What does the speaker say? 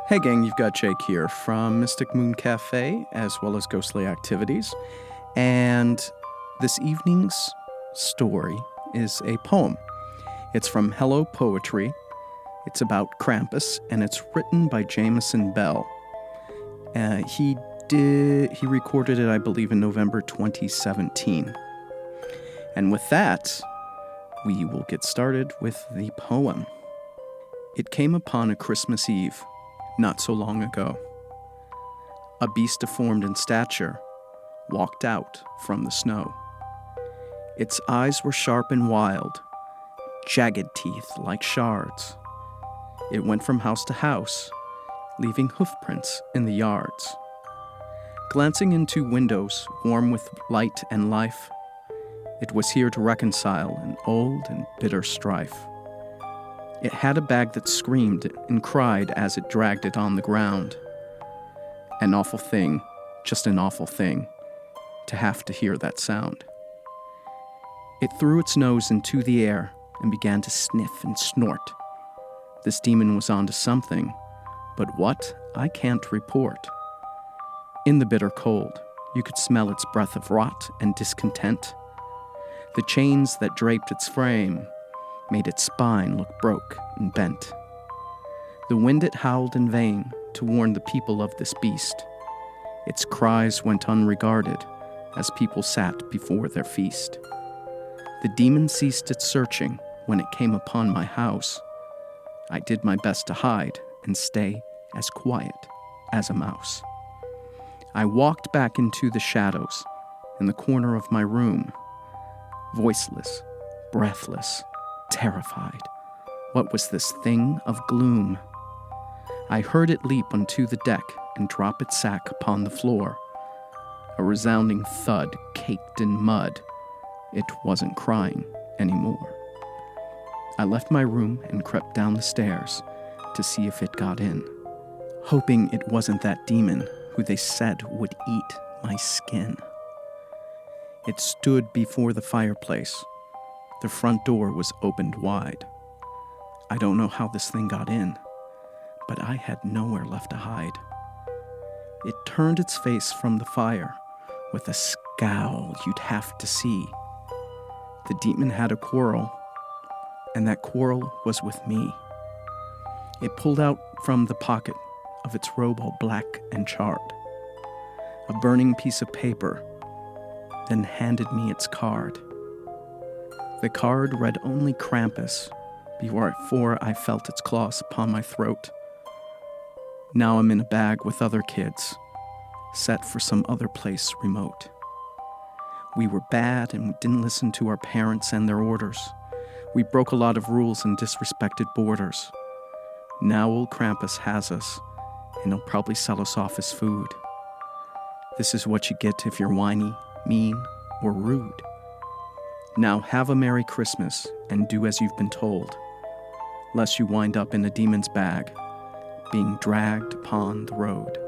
Hey gang, you've got Jake here from Mystic Moon Cafe, as well as Ghostly Activities. And this evening's story is a poem. It's from Hello Poetry. It's about Krampus, and it's written by Jamison Bell. He recorded it, I believe, in November 2017. And with that, we will get started with the poem. It came upon a Christmas Eve, not so long ago. A beast deformed in stature walked out from the snow. Its eyes were sharp and wild, jagged teeth like shards. It went from house to house, leaving hoofprints in the yards. Glancing into windows warm with light and life, it was here to reconcile an old and bitter strife. It had a bag that screamed and cried as it dragged it on the ground. An awful thing, just an awful thing, to have to hear that sound. It threw its nose into the air and began to sniff and snort. This demon was onto something, but what, I can't report. In the bitter cold, you could smell its breath of rot and discontent. The chains that draped its frame made its spine look broke and bent. The wind it howled in vain to warn the people of this beast. Its cries went unregarded as people sat before their feast. The demon ceased its searching when it came upon my house. I did my best to hide and stay as quiet as a mouse. I walked back into the shadows in the corner of my room, voiceless, breathless, terrified. What was this thing of gloom? I heard it leap onto the deck and drop its sack upon the floor. A resounding thud caked in mud. It wasn't crying anymore. I left my room and crept down the stairs to see if it got in, hoping it wasn't that demon who they said would eat my skin. It stood before the fireplace. The front door was opened wide. I don't know how this thing got in, but I had nowhere left to hide. It turned its face from the fire with a scowl you'd have to see. The demon had a quarrel, and that quarrel was with me. It pulled out from the pocket of its robe all black and charred a burning piece of paper, then handed me its card. The card read only Krampus before I felt its claws upon my throat. Now I'm in a bag with other kids, set for some other place remote. We were bad and we didn't listen to our parents and their orders. We broke a lot of rules and disrespected borders. Now old Krampus has us, and he'll probably sell us off as food. This is what you get if you're whiny, mean, or rude. Now have a Merry Christmas and do as you've been told, lest you wind up in a demon's bag, being dragged upon the road.